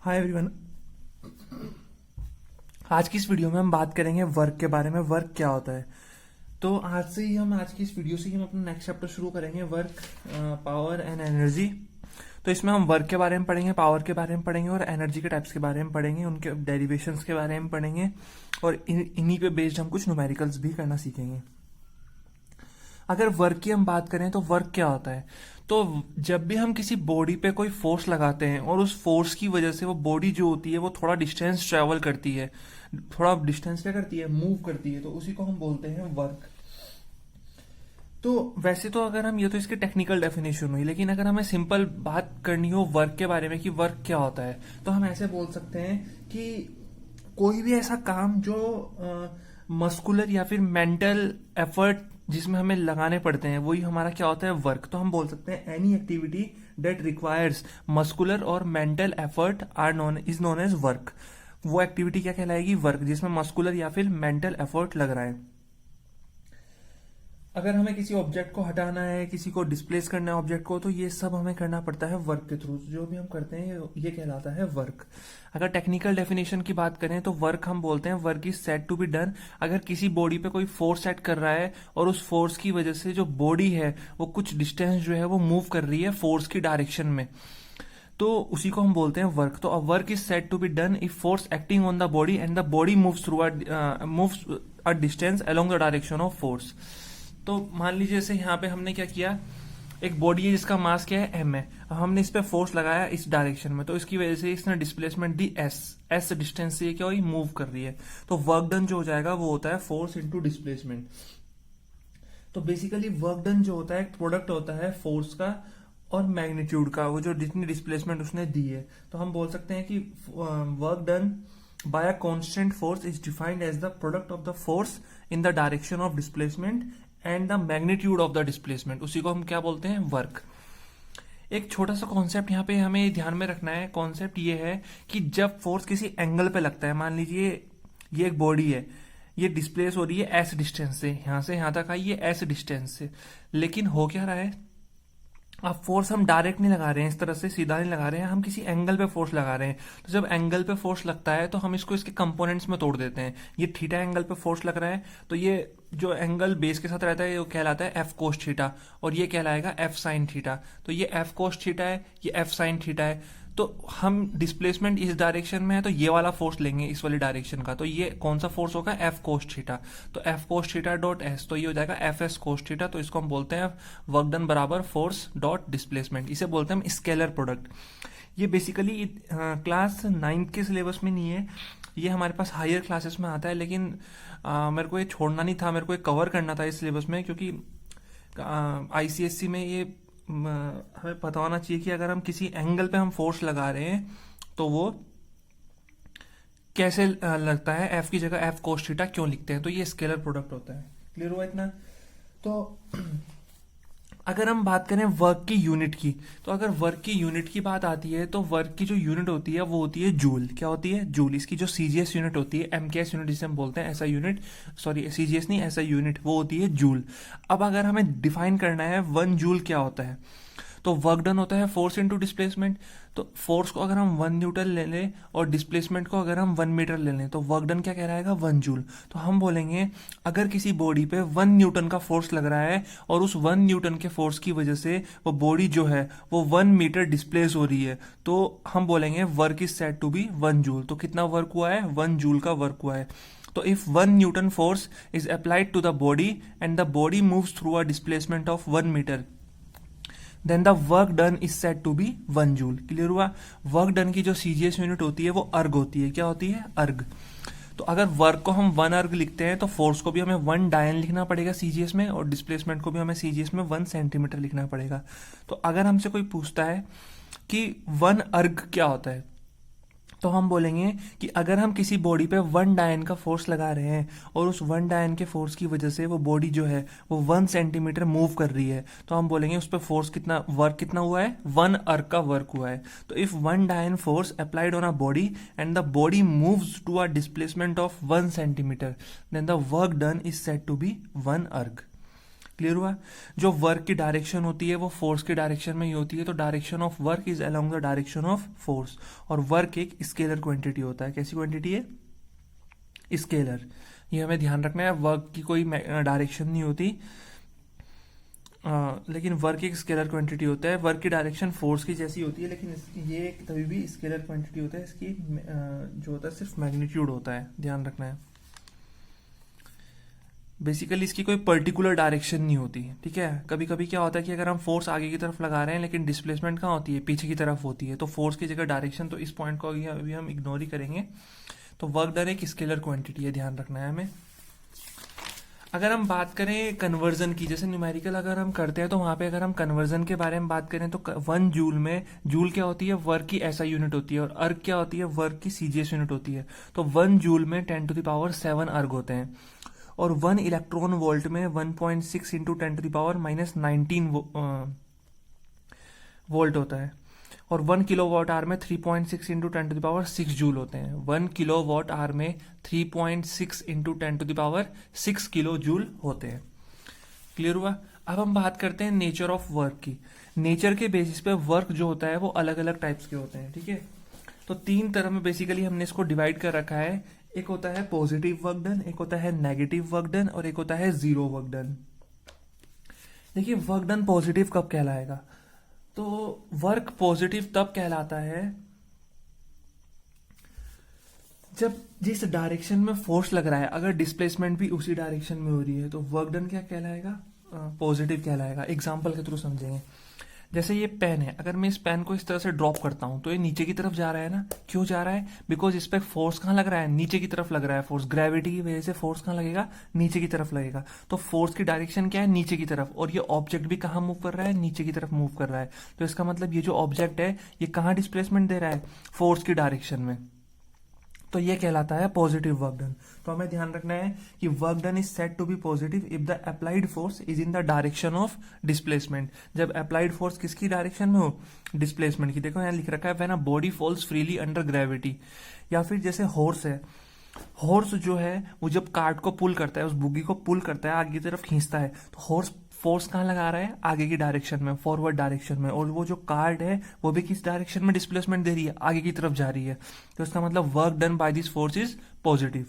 Hi everyone. आज की इस वीडियो में हम बात करेंगे वर्क के बारे में। वर्क क्या होता है। तो आज की इस वीडियो से ही हम अपना नेक्स्ट चैप्टर शुरू करेंगे, वर्क, पावर एंड एनर्जी। तो इसमें हम वर्क के बारे में पढ़ेंगे, पावर के बारे में पढ़ेंगे और एनर्जी के टाइप्स के बारे में पढ़ेंगे, उनके डेरिवेशंस के बारे में पढ़ेंगे और इन्हीं पे बेस्ड हम कुछ न्यूमेरिकल्स भी करना सीखेंगे। अगर वर्क की हम बात करें तो वर्क क्या होता है। तो जब भी हम किसी बॉडी पे कोई फोर्स लगाते हैं और उस फोर्स की वजह से वो बॉडी जो होती है वो थोड़ा डिस्टेंस ट्रेवल करती है, थोड़ा डिस्टेंस क्या करती है, मूव करती है, तो उसी को हम बोलते हैं वर्क। तो वैसे तो अगर हम, ये तो इसकी टेक्निकल डेफिनेशन हुई, लेकिन अगर हमें सिंपल बात करनी हो वर्क के बारे में कि वर्क क्या होता है, तो हम ऐसे बोल सकते हैं कि कोई भी ऐसा काम जो मस्कुलर या फिर मेंटल एफर्ट जिसमें हमें लगाने पड़ते हैं, वही हमारा क्या होता है, वर्क। तो हम बोल सकते हैं any activity that requires muscular और mental effort is known as work. वो एक्टिविटी क्या कहलाएगी, वर्क, जिसमें मस्कुलर या फिर मेंटल एफर्ट लग रहा है। अगर हमें किसी ऑब्जेक्ट को हटाना है, किसी को डिस्प्लेस करना है ऑब्जेक्ट को, तो ये सब हमें करना पड़ता है वर्क के थ्रू। जो भी हम करते हैं ये कहलाता है वर्क। अगर टेक्निकल डेफिनेशन की बात करें तो वर्क हम बोलते हैं work is said to be done अगर किसी बॉडी पे कोई फोर्स एक्ट कर रहा है और उस फोर्स की वजह से जो बॉडी है वो कुछ डिस्टेंस जो है वो मूव कर रही है फोर्स की डायरेक्शन में, तो उसी को हम बोलते हैं वर्क। तो a work is said to be done if force acting on the body and the body moves a distance along the direction of force. तो मान लीजिए जैसे यहाँ पे हमने क्या किया, एक बॉडी है जिसका मास क्या है, m है। अब हमने इस पे फोर्स लगाया इस डायरेक्शन में, तो इसकी वजह से इसने डिस्प्लेसमेंट दी s डिस्टेंस से ये क्या हुई, मूव कर रही है। तो वर्क डन जो हो जाएगा वो होता है फोर्स इनटू डिस्प्लेसमेंट। तो बेसिकली वर्क डन जो होता है एक प्रोडक्ट होता है फोर्स का और मैग्नीट्यूड का, वो जो जितनी डिस्प्लेसमेंट उसने दी है। तो हम बोल सकते हैं कि work done by a constant force is defined as the product of the force in the direction of displacement and the magnitude of the displacement. उसी को हम क्या बोलते हैं, वर्क। एक छोटा सा कॉन्सेप्ट यहाँ पे हमें ध्यान में रखना है। कॉन्सेप्ट ये है कि जब फोर्स किसी एंगल पे लगता है, मान लीजिए ये एक बॉडी है, ये डिस्प्लेस हो रही है एस डिस्टेंस से यहां तक आई है एस डिस्टेंस से, लेकिन हो क्या रहा है, अब फोर्स हम डायरेक्ट नहीं लगा रहे हैं, इस तरह से सीधा नहीं लगा रहे हैं, हम किसी एंगल पे फोर्स लगा रहे हैं। तो जब एंगल पे फोर्स लगता है तो हम इसको इसके कंपोनेंट्स में तोड़ देते हैं। ये थीटा एंगल पे फोर्स लग रहा है, तो ये जो एंगल बेस के साथ रहता है वो कहलाता है एफ कोस थीटा, और ये कहलाएगा एफ साइन थीटा। तो ये एफ कोस थीटा है, ये एफ साइन थीटा है। तो हम डिस्प्लेसमेंट इस डायरेक्शन में है तो ये वाला फोर्स लेंगे इस वाली डायरेक्शन का, तो ये कौन सा फोर्स होगा, एफ कोस थीटा। तो F cos theta dot S, तो ये हो जाएगा एफ एस कोस थीटा। तो इसको हम बोलते हैं वर्क डन बराबर फोर्स डॉट डिस्प्लेसमेंट। इसे बोलते हैं हम स्केलर प्रोडक्ट। ये बेसिकली क्लास 9 के सिलेबस में नहीं है, ये हमारे पास हायर क्लासेस में आता है, लेकिन मेरे को ये छोड़ना नहीं था, मेरे को ये कवर करना था इस सिलेबस में, क्योंकि आईसीएससी में ये हमें पता होना चाहिए कि अगर हम किसी एंगल पे हम फोर्स लगा रहे हैं तो वो कैसे लगता है, एफ की जगह एफ कोस थीटा क्यों लिखते हैं। तो ये स्केलर प्रोडक्ट होता है। क्लियर हुआ इतना। तो अगर हम बात करें वर्क की यूनिट की, तो अगर वर्क की यूनिट की बात आती है तो वर्क की जो यूनिट होती है वो होती है जूल। क्या होती है, जूल। इसकी जो सीजीएस यूनिट होती है, एमकेएस यूनिट जिसे हम बोलते हैं, ऐसा यूनिट, सॉरी सीजीएस नहीं, ऐसा यूनिट, वो होती है जूल। अब अगर हमें डिफाइन करना है 1 जूल क्या होता है, तो वर्क डन होता है फोर्स इनटू डिस्प्लेसमेंट। तो फोर्स को अगर हम 1 न्यूटन ले लें और डिस्प्लेसमेंट को अगर हम 1 मीटर ले लें, तो वर्क डन क्या कहलाएगा, 1 जूल। तो हम बोलेंगे अगर किसी बॉडी पे 1 न्यूटन का फोर्स लग रहा है और उस 1 न्यूटन के फोर्स की वजह से वो बॉडी जो है वो 1 मीटर डिस्प्लेस हो रही है, तो हम बोलेंगे work is said to be 1 joule. तो कितना वर्क हुआ है, 1 जूल का वर्क हुआ है। तो if 1 newton force is applied to the body and the body moves through a displacement of 1 metre, then the work done is said to be 1 joule. Clear हुआ। Work done की जो CGS unit होती है वो अर्ग होती है। क्या होती है, अर्ग। तो अगर वर्क को हम 1 अर्ग लिखते हैं तो फोर्स को भी हमें 1 डायन लिखना पड़ेगा सीजीएस में, और डिस्प्लेसमेंट को भी हमें सीजीएस में 1 सेंटीमीटर लिखना पड़ेगा। तो अगर हमसे कोई पूछता है कि 1 अर्ग क्या होता है, तो हम बोलेंगे कि अगर हम किसी बॉडी पे 1 डायन का फोर्स लगा रहे हैं और उस 1 डायन के फोर्स की वजह से वो बॉडी जो है वो 1 सेंटीमीटर मूव कर रही है, तो हम बोलेंगे उस पर फोर्स कितना, वर्क कितना हुआ है, 1 अर्क का वर्क हुआ है। तो if 1 dyne force applied on a body and the body moves to a displacement of 1 centimetre, then the work done is said to be 1 erg. Clear हुआ? जो वर्क की डायरेक्शन होती है वो फोर्स की डायरेक्शन में ही होती है, तो direction of work is along the direction of force. और वर्क एक स्केलर क्वांटिटी होता है। कैसी क्वांटिटी है? स्केलर। ये हमें ध्यान रखना है, वर्क की कोई डायरेक्शन नहीं होती, लेकिन वर्क एक स्केलर क्वांटिटी होता है। वर्क की डायरेक्शन फोर्स की जैसी होती है, लेकिन ये तभी भी स्केलर क्वांटिटी होता है। इसकी जो होता है सिर्फ मैग्नीट्यूड होता है, ध्यान रखना है। बेसिकली इसकी कोई पर्टिकुलर डायरेक्शन नहीं होती, ठीक है। कभी कभी क्या होता है कि अगर हम फोर्स आगे की तरफ लगा रहे हैं लेकिन डिस्प्लेसमेंट कहाँ होती है? पीछे की तरफ होती है, तो फोर्स की जगह डायरेक्शन, तो इस पॉइंट को अभी हम इग्नोर ही करेंगे। तो वर्क डन एक स्केलर क्वांटिटी है, ध्यान रखना है हमें। अगर हम बात करें कन्वर्जन की, जैसे न्यूमेरिकल अगर हम करते हैं तो वहां पे अगर हम कन्वर्जन के बारे में बात करें तो 1 जूल में, जूल क्या होती है? वर्क की एसआई यूनिट होती है, और अर्ग क्या होती है? वर्क की सीजीएस यूनिट होती है। तो 1 जूल में 10⁻7 अर्ग होते हैं, और 1 इलेक्ट्रॉन वोल्ट में 1.6 इंटू 10⁻19 वोल्ट होता है, और 1 किलो वॉट आवर में 3.6 इंटू 10⁻6 जूल होते हैं। 1 किलो वॉट आवर में 3.6 इंटू 10⁻6 किलो जूल होते हैं। क्लियर हुआ? अब हम बात करते हैं नेचर ऑफ वर्क की। नेचर के बेसिस पे वर्क जो होता है वो अलग अलग टाइप्स के होते हैं, ठीक है। तो 3 तरह में बेसिकली हमने इसको डिवाइड कर रखा है। एक होता है पॉजिटिव वर्क डन, एक होता है नेगेटिव वर्क डन, और एक होता है जीरो वर्क डन। देखिए, वर्क डन पॉजिटिव कब कहलाएगा? तो वर्क पॉजिटिव तब कहलाता है जब जिस डायरेक्शन में फोर्स लग रहा है, अगर डिस्प्लेसमेंट भी उसी डायरेक्शन में हो रही है, तो वर्क डन क्या कहलाएगा? पॉजिटिव कहलाएगा। एग्जांपल के थ्रू समझेंगे। जैसे ये पेन है, अगर मैं इस पेन को इस तरह से ड्रॉप करता हूं तो ये नीचे की तरफ जा रहा है ना। क्यों जा रहा है? बिकॉज इस पे फोर्स कहाँ लग रहा है? नीचे की तरफ लग रहा है फोर्स। ग्रेविटी की वजह से फोर्स कहाँ लगेगा? नीचे की तरफ लगेगा। तो फोर्स की डायरेक्शन क्या है? नीचे की तरफ। और ये ऑब्जेक्ट भी कहाँ मूव कर रहा है? नीचे की तरफ मूव कर रहा है। तो इसका मतलब ये जो ऑब्जेक्ट है ये कहाँ डिस्प्लेसमेंट दे रहा है? फोर्स की डायरेक्शन में। तो ये कहलाता है पॉजिटिव वर्क डन। तो हमें ध्यान रखना है कि work done is said to be positive if the applied force is in the direction of displacement. जब अप्लाइड फोर्स किसकी डायरेक्शन में हो? डिस्प्लेसमेंट की। देखो यहाँ लिख रखा है when a body falls freely under gravity. या फिर जैसे हॉर्स है, हॉर्स जो है वो जब कार्ट को पुल करता है, उस बुगी को पुल करता है, आगे की तरफ खींचता है, तो हॉर्स फोर्स कहाँ लगा रहा है? आगे की डायरेक्शन में, फॉरवर्ड डायरेक्शन में। और वो जो कार्ड है वो भी किस डायरेक्शन में डिस्प्लेसमेंट दे रही है? आगे की तरफ जा रही है। तो इसका मतलब work done by this force is positive.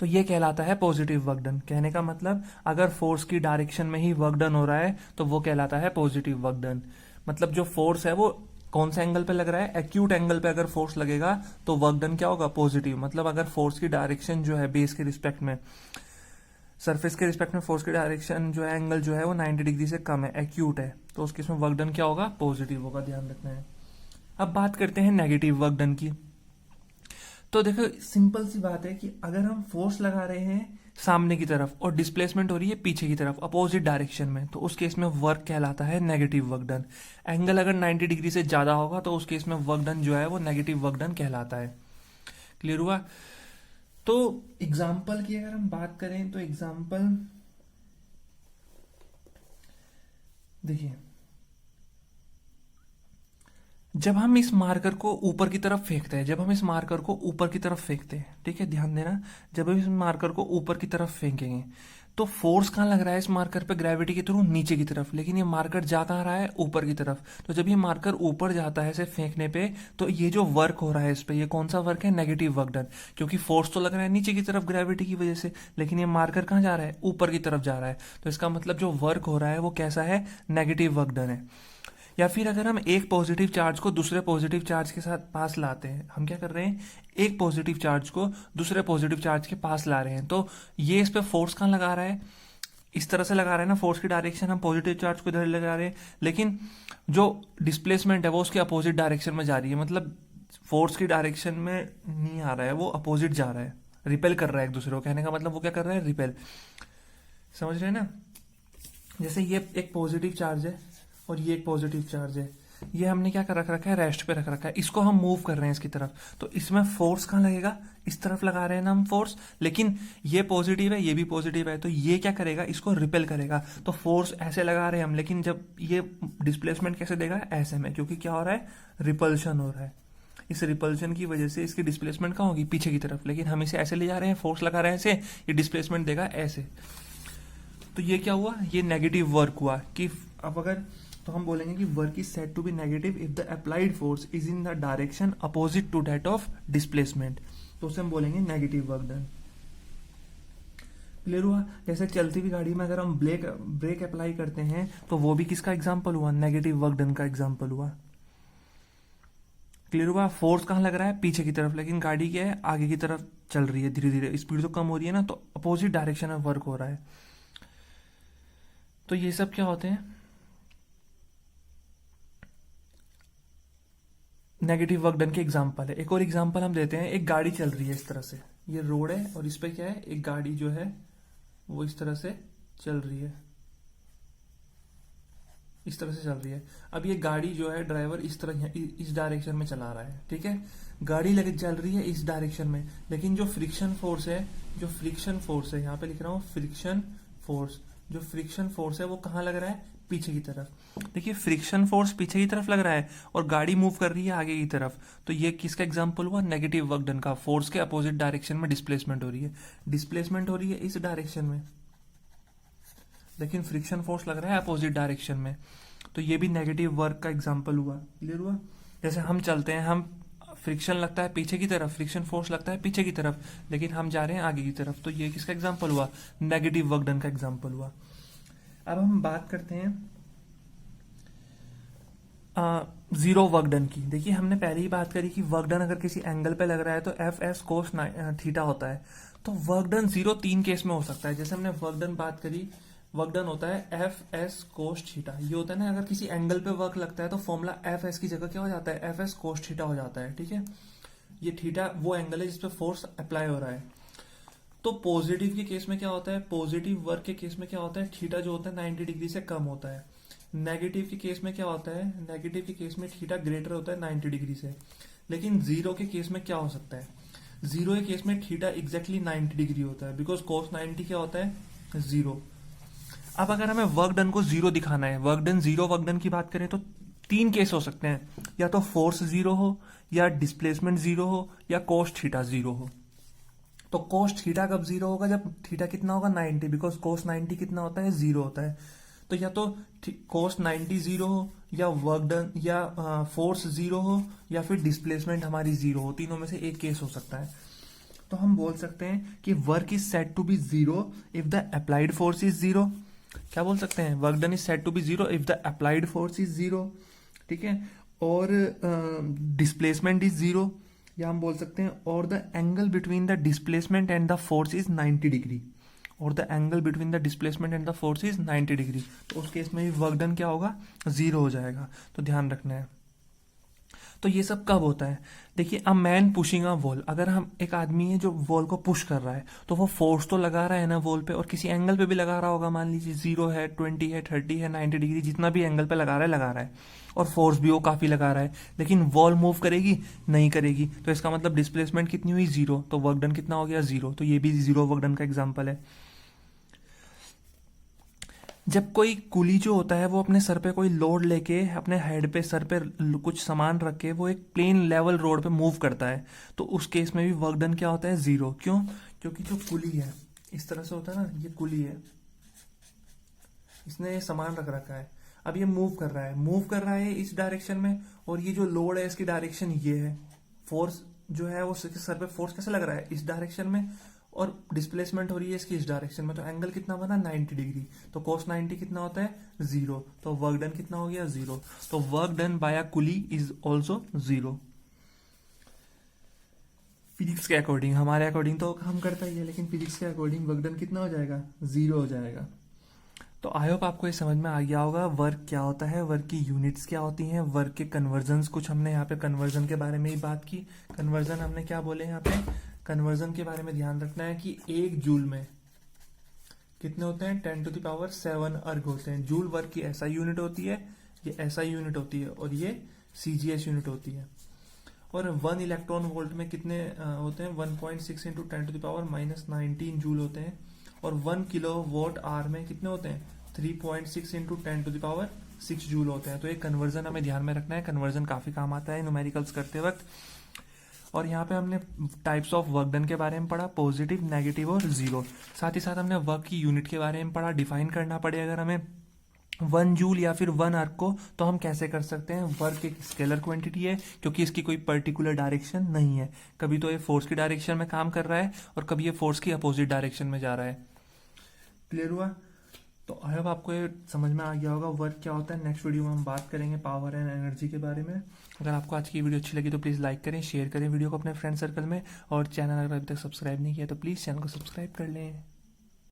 तो ये कहलाता है पॉजिटिव वर्क डन। कहने का मतलब अगर फोर्स की डायरेक्शन में ही वर्क डन हो रहा है तो वो कहलाता है पॉजिटिव वर्क डन। मतलब जो फोर्स है वो कौन सा एंगल पे लग रहा है? एक्यूट एंगल पे अगर फोर्स लगेगा तो वर्क डन क्या होगा? पॉजिटिव। मतलब अगर फोर्स की डायरेक्शन जो है बेस के रिस्पेक्ट में, सरफेस के रिस्पेक्ट में फोर्स की डायरेक्शन जो है, एंगल जो है वो 90 डिग्री से कम है, एक्यूट है, तो उसके इसमें वर्क डन क्या होगा? पॉजिटिव होगा, ध्यान रखना है। अब बात करते हैं नेगेटिव वर्क डन की। तो देखो, सिंपल सी बात है कि अगर हम फोर्स लगा रहे हैं सामने की तरफ और डिस्प्लेसमेंट हो रही है पीछे की तरफ, अपोजिट डायरेक्शन में, तो उस केस में वर्क कहलाता है नेगेटिव वर्क डन। एंगल अगर 90 डिग्री से ज्यादा होगा तो उस केस में वर्क डन जो है वो नेगेटिव वर्क डन कहलाता है। क्लियर हुआ? तो एग्जाम्पल की अगर हम बात करें तो एग्जाम्पल देखिए, जब हम इस मार्कर को ऊपर की तरफ फेंकते हैं, जब हम इस मार्कर को ऊपर की तरफ फेंकते हैं, ठीक है, ध्यान देना, जब हम इस मार्कर को ऊपर की तरफ फेंकेंगे तो फोर्स कहाँ लग रहा है इस मार्कर पे? ग्रेविटी के थ्रू नीचे की तरफ। लेकिन ये मार्कर जा कहाँ रहा है? ऊपर की तरफ। तो जब ये मार्कर ऊपर जाता है इसे फेंकने पे, तो ये जो वर्क हो रहा है इस पे, ये कौन सा वर्क है? Negative work done. क्योंकि फोर्स तो लग रहा है नीचे की तरफ ग्रेविटी की वजह से, लेकिन ये मार्कर कहाँ जा रहा है? ऊपर की तरफ जा रहा है। तो इसका मतलब जो वर्क हो रहा है वो कैसा है? नेगेटिव वर्क डन है। या फिर अगर हम एक पॉजिटिव चार्ज को दूसरे पॉजिटिव चार्ज के साथ पास लाते हैं, हम क्या कर रहे हैं? एक पॉजिटिव चार्ज को दूसरे पॉजिटिव चार्ज के पास ला रहे हैं, तो ये इस पे फोर्स कहाँ लगा रहा है? इस तरह से लगा रहे हैं ना, फोर्स की डायरेक्शन हम पॉजिटिव चार्ज को इधर लगा रहे हैं, लेकिन जो डिस्प्लेसमेंट है वो उसके अपोजिट डायरेक्शन में जा रही है। मतलब फोर्स की डायरेक्शन में नहीं आ रहा है, वो अपोजिट जा रहा है, रिपेल कर रहा है एक दूसरे को। कहने का मतलब वो क्या कर रहा है? रिपेल। समझ रहे हैं ना? जैसे ये एक पॉजिटिव चार्ज है और ये एक पॉजिटिव चार्ज है, ये हमने क्या कर रखा है? रेस्ट पे रख रखा है। इसको हम मूव कर रहे हैं इसकी तरफ, तो इसमें फोर्स कहाँ लगेगा? इस तरफ लगा रहे हैं ना हम फोर्स, लेकिन ये पॉजिटिव है, ये भी पॉजिटिव है, तो ये क्या करेगा? इसको रिपेल करेगा। तो फोर्स ऐसे लगा रहे हैं हम, लेकिन जब ये डिस्प्लेसमेंट कैसे देगा? ऐसे में, क्योंकि क्या हो रहा है? रिपल्शन हो रहा है। इस रिपल्शन की वजह से इसकी डिस्प्लेसमेंट कहाँ होगी? पीछे की तरफ। लेकिन हम इसे ऐसे ले जा रहे हैं, फोर्स लगा रहे हैं ऐसे, ये डिस्प्लेसमेंट देगा ऐसे। तो ये क्या हुआ, ये नेगेटिव वर्क हुआ कि अब अगर तो हम बोलेंगे कि work is said to be negative if the applied force is in the direction opposite to that of displacement, तो उसे हम बोलेंगे नेगेटिव वर्क डन। क्लियर हुआ। जैसे चलती हुई गाड़ी में अगर हम ब्रेक अप्लाई करते हैं तो वो भी किसका एग्जाम्पल हुआ, नेगेटिव वर्क डन का एग्जाम्पल हुआ। क्लियर हुआ। फोर्स कहाँ लग रहा है, पीछे की तरफ, लेकिन गाड़ी क्या है, आगे की तरफ चल रही है, धीरे धीरे स्पीड तो कम हो रही है ना, तो अपोजिट डायरेक्शन में वर्क हो रहा है। तो ये सब क्या होते हैं, नेगेटिव वर्क डन के एग्जाम्पल है। एक और एग्जाम्पल हम देते हैं, एक गाड़ी चल रही है इस तरह से, ये रोड है और इस पे क्या है, एक गाड़ी जो है वो इस तरह से चल रही है, इस तरह से चल रही है। अब ये गाड़ी जो है, ड्राइवर इस तरह इस डायरेक्शन में चला रहा है, ठीक है, गाड़ी लगे चल रही है इस डायरेक्शन में, लेकिन जो फ्रिक्शन फोर्स है, यहाँ पे लिख रहा हूं फ्रिक्शन फोर्स, जो फ्रिक्शन फोर्स है वो कहाँ लग रहा है, पीछे की तरफ। देखिए फ्रिक्शन फोर्स पीछे की तरफ लग रहा है और गाड़ी मूव कर रही है आगे की तरफ, तो ये किसका एग्जांपल हुआ, नेगेटिव वर्क डन का। फोर्स के अपोजिट डायरेक्शन में डिस्प्लेसमेंट हो रही है, इस डायरेक्शन में, लेकिन फ्रिक्शन फोर्स लग रहा है अपोजिट डायरेक्शन में, तो ये भी नेगेटिव वर्क का एग्जांपल हुआ। क्लियर हुआ। जैसे हम चलते हैं, हम फ्रिक्शन लगता है पीछे की तरफ, फ्रिक्शन फोर्स लगता है पीछे की तरफ, लेकिन हम जा रहे हैं आगे की तरफ, तो ये किसका एग्जांपल हुआ, नेगेटिव वर्क डन का एग्जांपल हुआ। अब हम बात करते हैं जीरो वर्क डन की। देखिए हमने पहले ही बात करी कि वर्क डन अगर किसी एंगल पे लग रहा है तो एफ एस कोस थीटा होता है। तो वर्क डन जीरो तीन केस में हो सकता है। जैसे हमने वर्क डन बात करी, वर्क डन होता है एफ एस कोस थीटा, ये होता है ना, अगर किसी एंगल पे वर्क लगता है तो फॉर्मूला एफ एस की जगह क्या हो जाता है, एफ एस कोस थीटा हो जाता है, ठीक है। ये थीटा वो एंगल है जिसपे फोर्स अप्लाई हो रहा है। तो पॉजिटिव के केस में क्या होता है, पॉजिटिव वर्क के केस में क्या होता है, थीटा जो होता है 90 डिग्री से कम होता है। नेगेटिव के केस में क्या होता है, नेगेटिव के केस में थीटा ग्रेटर होता है 90 डिग्री से। लेकिन जीरो के केस में क्या हो सकता है, जीरो के केस में थीटा एग्जैक्टली 90 डिग्री होता है, बिकॉज कोस 90 क्या होता है, जीरो। अब अगर हमें वर्क डन को जीरो दिखाना है, work done zero work done की बात करें तो तीन केस हो सकते हैं, या तो फोर्स जीरो हो, या डिस्प्लेसमेंट जीरो हो, या कोस थीटा जीरो हो। तो कोस थीटा कब जीरो होगा, जब थीटा कितना होगा 90, बिकॉज कोस 90 कितना होता है, जीरो होता है। तो या तो कोस 90 जीरो हो, या वर्क डन या फोर्स जीरो हो, या फिर डिस्प्लेसमेंट हमारी जीरो हो, तीनों में से एक केस हो सकता है। तो हम बोल सकते हैं कि work is said to be zero if the applied force is zero. क्या बोल सकते हैं, work done is said to be zero if the applied force is zero, ठीक है, और डिस्प्लेसमेंट इज जीरो, या हम बोल सकते हैं और the angle between the displacement and the force is 90 degree, और the angle between the displacement and the force is 90 degree. तो उस केस में भी वर्क डन क्या होगा, जीरो हो जाएगा। तो ध्यान रखना है। तो ये सब कब होता है, देखिए a man pushing a wall, अगर हम एक आदमी है जो वॉल को पुश कर रहा है, तो वो फोर्स तो लगा रहा है ना वॉल पे, और किसी एंगल पे भी लगा रहा होगा, मान लीजिए 0 है, 20 है, 30 है, 90 डिग्री, जितना भी एंगल पे लगा रहा है, और फोर्स भी वो काफी लगा रहा है, लेकिन वॉल मूव करेगी नहीं करेगी, तो इसका मतलब डिस्प्लेसमेंट कितनी हुई, जीरो, तो वर्क डन कितना हो गया, जीरो। तो ये भी जीरो वर्क डन का एग्जाम्पल है। जब कोई कुली जो होता है वो अपने सर पे कोई लोड लेके, अपने हेड पे, सर पे कुछ सामान रख के वो एक प्लेन लेवल रोड पे मूव करता है, तो उस केस में भी वर्क डन क्या होता है, जीरो। क्यों, क्योंकि जो कुली है इस तरह से होता है ना, ये कुली है, इसने ये सामान रख रखा है, अब ये मूव कर रहा है इस डायरेक्शन में, और ये जो लोड है इसकी डायरेक्शन ये है, फोर्स जो है वो सर पे फोर्स कैसे लग रहा है, इस डायरेक्शन में, और डिस्प्लेसमेंट हो रही है इसकी इस डायरेक्शन में, तो एंगल कितना बना, 90 डिग्री, तो कोस 90 कितना होता है, जीरो, तो वर्क डन कितना हो गया, जीरो। तो work done by a coolie is also zero. Physics के अकॉर्डिंग, हमारे अकॉर्डिंग तो हम करता ही है, लेकिन फिजिक्स के अकॉर्डिंग वर्क डन कितना हो जाएगा, जीरो हो जाएगा। तो आई होप आपको ये समझ में आ गया होगा वर्क क्या होता है, वर्क की यूनिट्स क्या होती हैं, वर्क के कन्वर्जन्स, कुछ हमने यहाँ पे कन्वर्जन के बारे में ही बात की। कन्वर्जन हमने क्या बोले यहाँ पे, कन्वर्जन के बारे में ध्यान रखना है कि एक जूल में कितने होते हैं, 10⁻7 अर्ग होते हैं। जूल वर्क की एसआई यूनिट होती है, ये एसआई यूनिट होती है, और ये सीजीएस यूनिट होती है। और 1 इलेक्ट्रॉन वोल्ट में कितने होते हैं, 1.6 इंटू 10⁻⁻19 जूल होते हैं। और 1 किलो वॉट आवर में कितने होते हैं, 3.6 इंटू 10⁻6 जूल होते हैं। तो एक कन्वर्जन हमें ध्यान में रखना है, कन्वर्जन काफी काम आता है न्यूमेरिकल्स करते वक्त। और यहाँ पे हमने टाइप्स ऑफ वर्क डन के बारे में पढ़ा, पॉजिटिव, नेगेटिव और जीरो। साथ ही साथ हमने वर्क की यूनिट के बारे में पढ़ा, डिफाइन करना पड़े अगर हमें 1 जूल या फिर 1 अर्क को तो हम कैसे कर सकते हैं। वर्क एक स्केलर क्वांटिटी है क्योंकि इसकी कोई पर्टिकुलर डायरेक्शन नहीं है, कभी तो ये फोर्स की डायरेक्शन में काम कर रहा है और कभी ये फोर्स की अपोजिट डायरेक्शन में जा रहा है। क्लियर हुआ? तो आई होप आपको ये समझ में आ गया होगा वर्क क्या होता है। नेक्स्ट वीडियो में हम बात करेंगे पावर एंड एनर्जी के बारे में। अगर आपको आज की वीडियो अच्छी लगी तो प्लीज़ लाइक करें, शेयर करें वीडियो को अपने फ्रेंड सर्कल में, और चैनल अगर अभी तक सब्सक्राइब नहीं किया तो प्लीज़ चैनल को सब्सक्राइब कर लें।